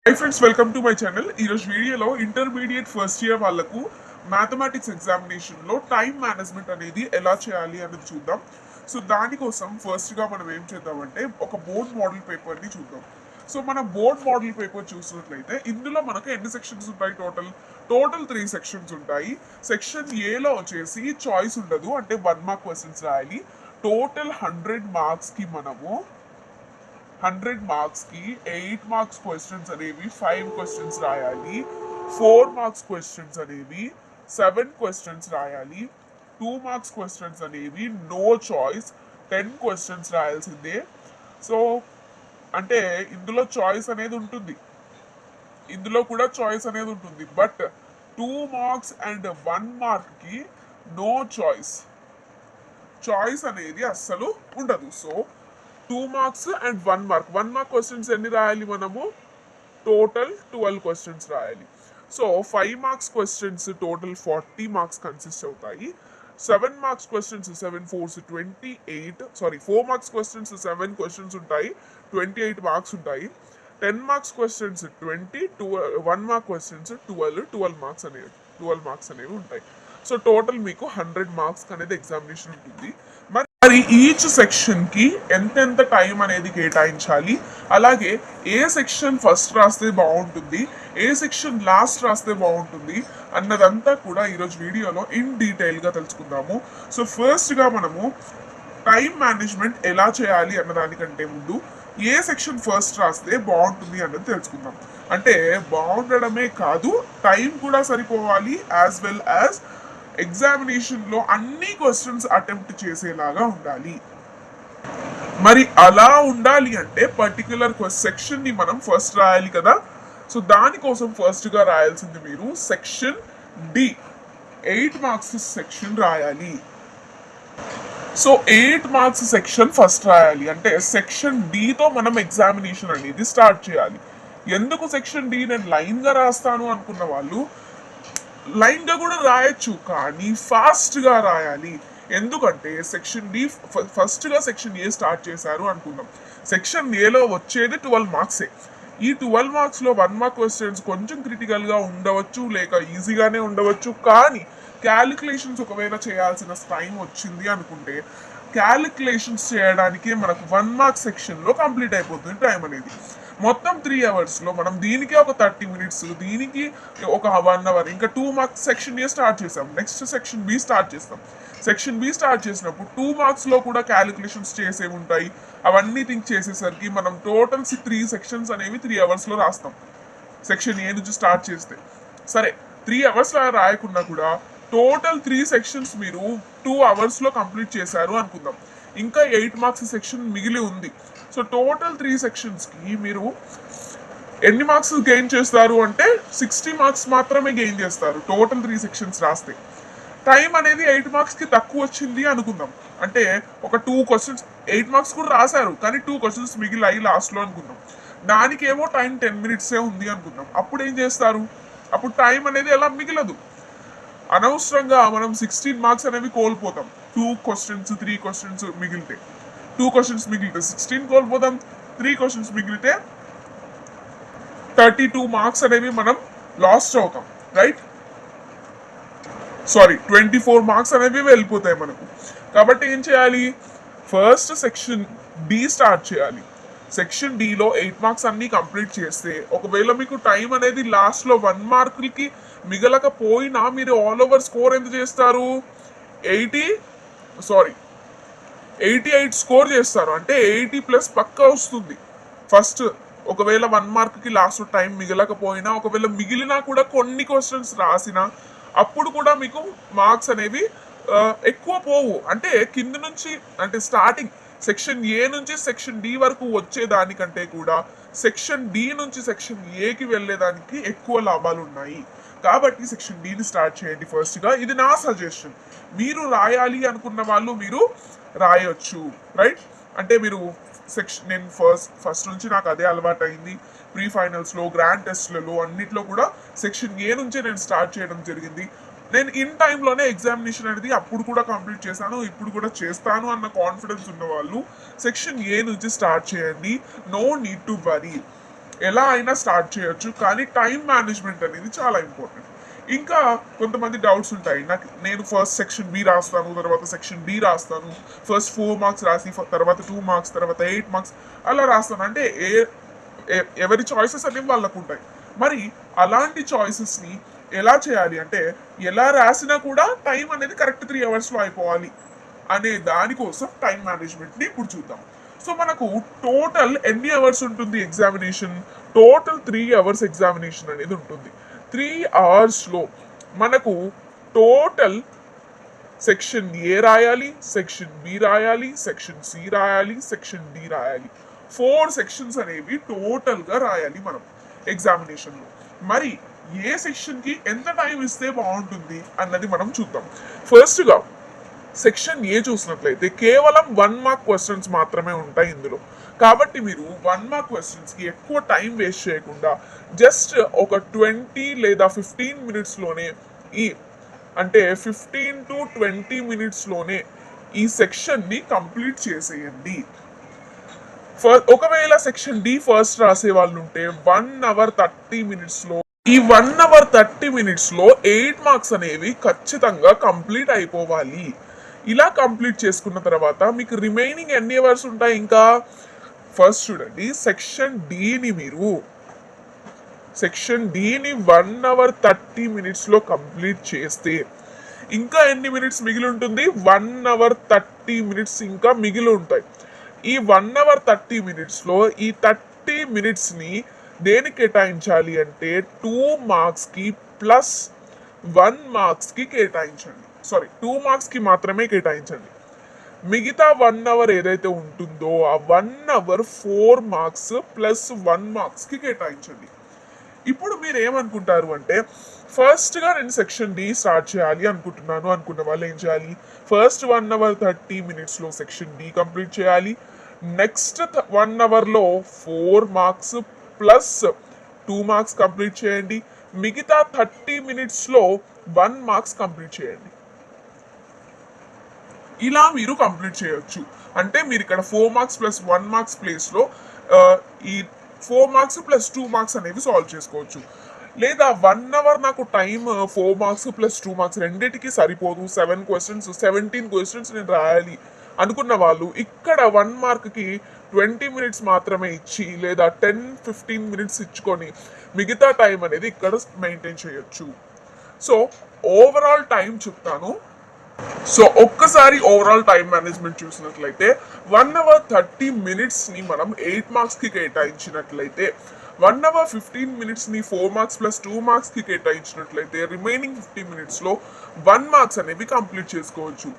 Hi friends, welcome to my channel. ఈరోజు వీడియోలో intermediate first year వాళ్ళకు మ్యాథమెటిక్స్ ఎగ్జామినేషన్లో టైం మేనేజ్మెంట్ అనేది ఎలా చేయాలి అనేది చూద్దాం. సో దానికోసం ఫస్ట్గా మనం ఏం చేద్దామంటే ఒక బోర్డ్ మోడల్ పేపర్ని చూద్దాం. సో మన బోర్డ్ మోడల్ పేపర్ చూసినట్లయితే ఇందులో మనకు ఎన్ని సెక్షన్స్ ఉంటాయి? టోటల్ 3 సెక్షన్స్ ఉంటాయి. సెక్షన్ ఏలో వచ్చేసి చాయిస్ ఉండదు, అంటే 1 మార్క్ క్వశ్చన్స్ రాయాలి. టోటల్ 100 మార్క్స్కి మనము 100 మార్క్స్కి 8 మార్క్స్ క్వశ్చన్స్ అనేవి 5 క్వశ్చన్స్ రాయాలి. 4 మార్క్స్ క్వశ్చన్స్ అనేవి 7 క్వశ్చన్స్ రాయాలి. 2 మార్క్స్ క్వశ్చన్స్ అనేవి నో చాయిస్ 10 క్వశ్చన్స్ రాయాల్సిందే. సో అంటే ఇందులో చాయిస్ అనేది ఉంటుంది, ఇందులో కూడా చాయిస్ అనేది ఉంటుంది. బట్ 2 మార్క్స్ అండ్ 1 మార్క్కి నో చాయిస్, చాయిస్ అనేది అస్సలు ఉండదు. So 2 marks and 1 mark, 1 mark questions ఎన్ని రాయాలి? మనము టోటల్ 12 క్వశ్చన్స్ రాయాలి. So 5 marks questions total 40 marks consist అవుతాయి. 7 marks questions 7 4 28, sorry 4 marks questions 7 questions ఉంటాయి, 28 మార్క్స్ ఉంటాయి. 10 marks questions 20, 1 mark questions 12 marks అనేవి ఉంటాయి. సో టోటల్ మీకు 100 మార్క్స్ అనేది ఎగ్జామినేషన్ ఉంటుంది. మరి ఈచ్ సెక్షన్కి ఎంతెంత టైం అనేది కేటాయించాలి, అలాగే ఏ సెక్షన్ ఫస్ట్ రాస్తే బాగుంటుంది, ఏ సెక్షన్ లాస్ట్ రాస్తే బాగుంటుంది అన్నదంతా కూడా ఈరోజు వీడియోలో ఇన్ డీటెయిల్గా తెలుసుకుందాము. సో ఫస్ట్గా మనము టైం మేనేజ్మెంట్ ఎలా చేయాలి అన్నదానికంటే ముందు ఏ సెక్షన్ ఫస్ట్ రాస్తే బాగుంటుంది అన్నది తెలుసుకుందాం. అంటే బాగుండడమే కాదు, టైం కూడా సరిపోవాలి, యాజ్ వెల్ యాజ్ ఎగ్జామినేషన్లో అన్ని క్వశ్చన్స్ అటెంప్ట్ చేసేలాగా ఉండాలి. మరి అలా ఉండాలి అంటే పర్టికులర్ సెక్షన్ని మనం ఫస్ట్ రాయాలి కదా. సో దానికోసం ఫస్ట్గా రాయాల్సింది మీరు సెక్షన్ డి, 8 మార్క్స్ సెక్షన్ రాయాలి. సో 8 మార్క్స్ సెక్షన్ ఫస్ట్ రాయాలి అంటే సెక్షన్ డితో మనం ఎగ్జామినేషన్ అనేది స్టార్ట్ చేయాలి. ఎందుకు సెక్షన్ డి నేను లైన్గా రాస్తాను అనుకున్న వాళ్ళు లైన్గా కూడా రాయొచ్చు, కానీ ఫాస్ట్గా రాయాలి. ఎందుకంటే సెక్షన్ డి ఫస్ట్గా సెక్షన్ ఏ స్టార్ట్ చేశారు అనుకుందాం. సెక్షన్ ఏలో వచ్చేది 12 మార్క్సే. ఈ 12 మార్క్స్లో 1 మార్క్ క్వశ్చన్స్ కొంచెం క్రిటికల్గా ఉండవచ్చు, లేక ఈజీగానే ఉండవచ్చు. కానీ క్యాలిక్యులేషన్స్ ఒకవేళ చేయాల్సిన టైం వచ్చింది అనుకుంటే క్యాలిక్యులేషన్స్ చేయడానికి మనకు 1 మార్క్ సెక్షన్లో కంప్లీట్ అయిపోతుంది టైం అనేది. మొత్తం 3 అవర్స్లో మనం దీనికి ఒక 30 మినిట్స్, దీనికి ఒక 1 అవర్, ఇంకా 2 మార్క్స్ సెక్షన్ ఏ స్టార్ట్ చేసాం. నెక్స్ట్ సెక్షన్ బి స్టార్ట్ చేస్తాం. సెక్షన్ బి స్టార్ట్ చేసినప్పుడు 2 మార్క్స్లో కూడా క్యాలిక్యులేషన్స్ చేసే ఉంటాయి. అవన్నీ థింక్ చేసేసరికి మనం టోటల్ 3 సెక్షన్స్ అనేవి 3 అవర్స్లో రాస్తాం. సెక్షన్ ఏ నుంచి స్టార్ట్ చేస్తే సరే 3 అవర్స్లో రాయకుండా కూడా టోటల్ 3 సెక్షన్స్ మీరు 2 అవర్స్లో కంప్లీట్ చేశారు అనుకుందాం. ఇంకా 8 మార్క్స్ సెక్షన్ మిగిలి ఉంది. సో టోటల్ 3 సెక్షన్స్కి మీరు ఎన్ని మార్క్స్ గెయిన్ చేస్తారు అంటే 60 మార్క్స్ మాత్రమే గెయిన్ చేస్తారు టోటల్ 3 సెక్షన్స్ రాస్తే. టైం అనేది 8 మార్క్స్కి తక్కువ వచ్చింది అనుకుందాం. అంటే ఒక 2 క్వశ్చన్స్ 8 మార్క్స్ కూడా రాశారు, కానీ 2 క్వశ్చన్స్ మిగిలాయి లాస్ట్లో అనుకుందాం. దానికేమో టైం 10 మినిట్సే ఉంది అనుకుందాం. అప్పుడు ఏం చేస్తారు? అప్పుడు టైం అనేది ఎలా మిగలదు. అనవసరంగా మనం 16 మార్క్స్ అనేవి కోల్పోతాం. 2 క్వశ్చన్స్ 3 క్వశ్చన్స్ మిగిలితే 2 క్వశ్చన్స్ మిగిలితే 16 కోల్పోతాం. 3 క్వశ్చన్స్ మిగిలితే 32 మార్క్స్ అనేవి మనం లాస్ట్ అవుతాం, రైట్? సారీ 24 మార్క్స్ అనేవి వెళ్ళిపోతాయి మనకు. కాబట్టి ఏం చేయాలి? ఫస్ట్ సెక్షన్ డి స్టార్ట్ చేయాలి. సెక్షన్ డిలో 8 మార్క్స్ అన్నీ కంప్లీట్ చేస్తే ఒకవేళ మీకు టైం అనేది లాస్ట్లో 1 మార్కులకి మిగలకపోయినా మీరు ఆల్ ఓవర్ స్కోర్ ఎంత చేస్తారు? 88 స్కోర్ చేస్తారు. అంటే 80+ పక్కా వస్తుంది. ఫస్ట్ ఒకవేళ 1 మార్క్కి లాస్ట్ టైం మిగలకపోయినా, ఒకవేళ మిగిలినా కూడా కొన్ని క్వశ్చన్స్ రాసినా అప్పుడు కూడా మీకు మార్క్స్ అనేవి ఎక్కువ పోవు. అంటే కింద నుంచి, అంటే స్టార్టింగ్ సెక్షన్ ఏ నుంచి సెక్షన్ డి వరకు వచ్చేదానికంటే కూడా సెక్షన్ డి నుంచి సెక్షన్ ఏకి వెళ్ళేదానికి ఎక్కువ లాభాలు ఉన్నాయి. కాబట్టి సెక్షన్ డిని స్టార్ట్ చేయండి ఫస్ట్గా. ఇది నా సజెషన్. మీరు రాయాలి అనుకున్న వాళ్ళు మీరు రాయొచ్చు, రైట్? అంటే మీరు నేను ఫస్ట్ నుంచి నాకు అదే అలవాటు అయింది. ప్రీ ఫైనల్స్లో, గ్రాండ్ టెస్ట్లలో అన్నిట్లో కూడా సెక్షన్ ఏ నుంచే నేను స్టార్ట్ చేయడం జరిగింది. నేను ఇన్ టైంలోనే ఎగ్జామినేషన్ అనేది అప్పుడు కూడా కంప్లీట్ చేశాను, ఇప్పుడు కూడా చేస్తాను అన్న కాన్ఫిడెన్స్ ఉన్న వాళ్ళు సెక్షన్ ఏ నుంచి స్టార్ట్ చేయండి. No need to worry. ఎలా అయినా స్టార్ట్ చేయొచ్చు, కానీ టైం మేనేజ్మెంట్ అనేది చాలా ఇంపార్టెంట్. ఇంకా కొంతమంది డౌట్స్ ఉంటాయి, నేను ఫస్ట్ సెక్షన్ బి రాస్తాను, తర్వాత సెక్షన్ డి రాస్తాను, ఫస్ట్ 4 మార్క్స్ రాసి తర్వాత 2 మార్క్స్, తర్వాత 8 మార్క్స్ అలా రాస్తాను అంటే ఎవరి చాయిసెస్ అనేవి వాళ్ళకు ఉంటాయి. మరి అలాంటి చాయిసెస్ని ఎలా చేయాలి అంటే, ఎలా రాసినా కూడా టైం అనేది కరెక్ట్ 3 అవర్స్లో అయిపోవాలి అనే దానికోసం టైం మేనేజ్మెంట్ని ఇప్పుడు చూద్దాం. సో మనకు టోటల్ ఎన్ని అవర్స్ ఉంటుంది ఎగ్జామినేషన్? టోటల్ 3 అవర్స్ ఎగ్జామినేషన్ అనేది ఉంటుంది. 3 అవర్స్లో మనకు టోటల్ సెక్షన్ ఏ రాయాలి, సెక్షన్ బి రాయాలి, సెక్షన్ సి రాయాలి, సెక్షన్ డి రాయాలి. 4 సెక్షన్స్ అనేవి టోటల్గా రాయాలి మనం ఎగ్జామినేషన్లో. మరి ఏ సెక్షన్కి ఎంత టైం ఇస్తే బాగుంటుంది అన్నది మనం చూద్దాం. ఫస్ట్గా సెక్షన్ ఏ చూసినట్లయితే కేవలం 1 మార్క్ క్వశ్చన్స్ మాత్రమే ఉంటాయి ఇందులో. కాబట్టి మీరు 1 మార్క్ క్వశ్చన్స్కి ఎక్కువ టైం వేస్ట్ చేయకుండా జస్ట్ ఒక 20 లేదా 15 మినిట్స్లోనే అంటే 15 to 20 మినిట్స్లోనే ఈ సెక్షన్ని కంప్లీట్ చేసేయండి. ఒకవేళ సెక్షన్ డి ఫస్ట్ రాసే వాళ్ళు ఉంటే 1 అవర్ 30 మినిట్స్లో ఈ 1 అవర్ 30 మినిట్స్లో 8 మార్క్స్ అనేవి ఖచ్చితంగా కంప్లీట్ అయిపోవాలి. ఇలా కంప్లీట్ చేసుకున్న తర్వాత మీకు రిమైనింగ్ ఎన్ని అవర్స్ ఉంటాయి ఇంకా? ఫస్ట్ చూడండి, సెక్షన్ డిని 1 అవర్ 30 మినిట్స్లో కంప్లీట్ చేస్తే ఇంకా ఎన్ని మినిట్స్ మిగిలి ఉంటుంది? 1 అవర్ 30 మినిట్స్ ఇంకా మిగిలి ఉంటాయి. ఈ 1 అవర్ 30 మినిట్స్లో ఈ 30 మినిట్స్ని దేనికి కేటాయించాలి అంటే 2 మార్క్స్కి ప్లస్ 1 మార్క్స్కి కేటాయించండి. 2 మార్క్స్కి మాత్రమే కేటాయించండి. మిగతా 1 అవర్ ఏదైతే ఉంటుందో ఆ 1 అవర్ 4 మార్క్స్ ప్లస్ 1 మార్క్స్కి కేటాయించండి. ఇప్పుడు మీరు ఏమనుకుంటారు అంటే, ఫస్ట్గా నేను సెక్షన్ డి స్టార్ట్ చేయాలి అనుకుంటున్నాను అనుకున్న వాళ్ళు ఏం చేయాలి? ఫస్ట్ 1 అవర్ 30 మినిట్స్లో సెక్షన్ డి కంప్లీట్ చేయాలి. నెక్స్ట్ 1 అవర్లో 4 మార్క్స్ ప్లస్ 2 మార్క్స్ కంప్లీట్ చేయండి. మిగతా 30 మినిట్స్లో 1 మార్క్స్ కంప్లీట్ చేయండి. ఇలా మీరు కంప్లీట్ చేయొచ్చు. అంటే మీరు ఇక్కడ 4 మార్క్స్ ప్లస్ 1 మార్క్స్ ప్లేస్లో ఈ 4 మార్క్స్ ప్లస్ 2 మార్క్స్ అనేవి సాల్వ్ చేసుకోవచ్చు. లేదా 1 అవర్ నాకు టైం 4 మార్క్స్ ప్లస్ 2 మార్క్స్ రెండింటికి సరిపోదు, 17 క్వశ్చన్స్ నేను రాయాలి అనుకున్న వాళ్ళు ఇక్కడ 1 మార్క్కి 20 మినిట్స్ మాత్రమే ఇచ్చి లేదా 10-15 మినిట్స్ ఇచ్చుకొని మిగతా టైం అనేది ఇక్కడ మెయింటైన్ చేయొచ్చు. సో ఓవరాల్ టైం చెప్తాను. సో ఒక్కసారి ఓవరాల్ టైం మేనేజ్మెంట్ చూసినట్లయితే 1 అవర్ 30 మినిట్స్ని మనం 8 మార్క్స్కి కేటాయించినట్లయితే 1 అవర్ 15 మినిట్స్ని 4 మార్క్స్ ప్లస్ 2 మార్క్స్కి కేటాయించినట్లయితే రిమైనింగ్ 50 మినిట్స్లో 1 మార్క్స్ అనేవి కంప్లీట్ చేసుకోవచ్చు.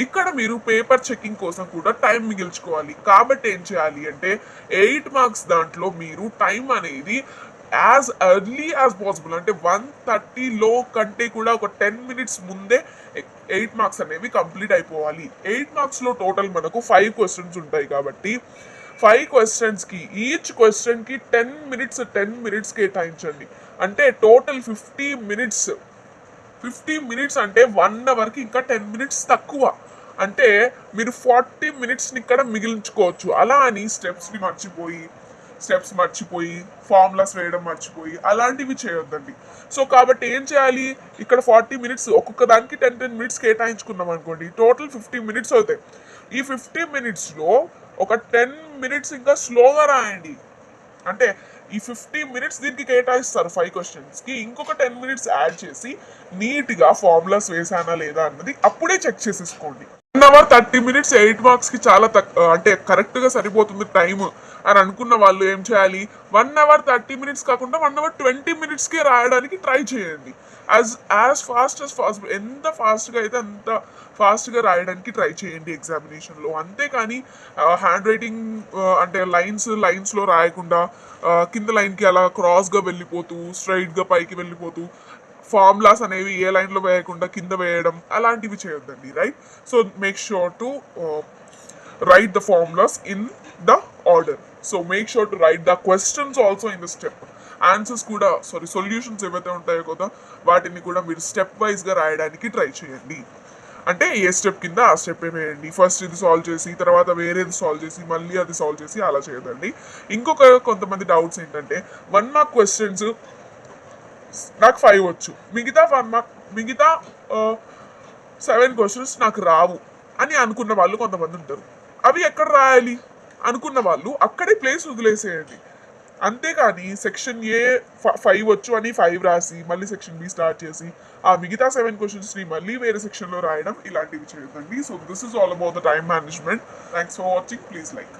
ఇక్కడ మీరు పేపర్ చెకింగ్ కోసం కూడా టైం మిగిల్చుకోవాలి. కాబట్టి ఏం చేయాలి అంటే 8 మార్క్స్ దాంట్లో మీరు టైం అనేది యాజ్ ఎర్లీ యాజ్ పాసిబుల్ అంటే 1:30 కంటే కూడా ఒక 10 మినిట్స్ ముందే 8 మార్క్స్ అనేవి కంప్లీట్ అయిపోవాలి. 8 మార్క్స్లో టోటల్ మనకు 5 క్వశ్చన్స్ ఉంటాయి కాబట్టి 5 క్వశ్చన్స్కి ఈచ్ క్వశ్చన్కి 10 మినిట్స్ కేటాయించండి. అంటే టోటల్ 50 మినిట్స్ అంటే 1 అవర్కి ఇంకా 10 మినిట్స్ తక్కువ. అంటే మీరు 40 మినిట్స్ని ఇక్కడ మిగిలించుకోవచ్చు. అలా అని స్టెప్స్ మర్చిపోయి ఫార్ములాస్ వేయడం మర్చిపోయి అలాంటివి చేయొద్దండి. సో కాబట్టి ఏం చేయాలి, ఇక్కడ 40 మినిట్స్ ఒక్కొక్క దానికి 10 మినిట్స్ కేటాయించుకున్నాం అనుకోండి, టోటల్ 50 మినిట్స్ అవుతాయి. ఈ 50 మినిట్స్లో ఒక 10 మినిట్స్ ఇంకా స్లోగా రాయండి. అంటే ఈ 50 మినిట్స్ దీనికి కేటాయిస్తారు 5 క్వశ్చన్స్కి, ఇంకొక 10 మినిట్స్ యాడ్ చేసి నీట్గా ఫార్ములాస్ వేసానా లేదా అన్నది అప్పుడే చెక్ చేసేసుకోండి. 1 అవర్ 30 మినిట్స్ 8 మార్క్స్కి చాలా అంటే కరెక్ట్గా సరిపోతుంది టైం అని అనుకున్న వాళ్ళు ఏం చేయాలి, 1 అవర్ 30 మినిట్స్ కాకుండా 1 అవర్ 20 మినిట్స్కి రాయడానికి ట్రై చేయండి. యాజ్ ఫాస్ట్ యాజ్ పాసిబుల్, ఎంత ఫాస్ట్గా అయితే అంత ఫాస్ట్గా రాయడానికి ట్రై చేయండి ఎగ్జామినేషన్లో. అంతేకాని హ్యాండ్ రైటింగ్ అంటే లైన్స్లో రాయకుండా కింద లైన్కి అలా క్రాస్గా వెళ్ళిపోతూ స్ట్రైట్గా పైకి వెళ్ళిపోతూ ఫార్ములాస్ అనేవి ఏ లైన్లో వేయకుండా కింద వేయడం అలాంటివి చేయొద్దండి, right? So make sure to write the formulas in the order. So make sure to write the questions also in the step. Answers kuda solutions ఏవైతే ఉంటాయో కదా వాటిని కూడా మీరు స్టెప్ వైజ్గా రాయడానికి ట్రై చేయండి. అంటే ఏ స్టెప్ కింద ఆ స్టెప్ వేయండి. ఫస్ట్ ఇది సాల్వ్ చేసి తర్వాత వేరేది సాల్వ్ చేసి మళ్ళీ అది సాల్వ్ చేసి అలా చేయదండి. ఇంకొక కొంతమంది డౌట్స్ ఏంటంటే 1 మార్క్ క్వశ్చన్స్ నాకు 5 వచ్చు, మిగతా 7 క్వశ్చన్స్ నాకు రావు అని అనుకున్న వాళ్ళు కొంతమంది ఉంటారు. అవి ఎక్కడ రాయాలి అనుకున్న వాళ్ళు అక్కడే ప్లేస్ వదిలేసేయండి. అంతేకాని సెక్షన్ ఏ 5 వచ్చు అని 5 రాసి మళ్ళీ సెక్షన్ బి స్టార్ట్ చేసి ఆ మిగతా 7 క్వశ్చన్స్ని మళ్ళీ వేరే సెక్షన్లో రాయడం ఇలాంటివి చేయొద్దండి. So this is all about the time management. Thanks for watching. Please like.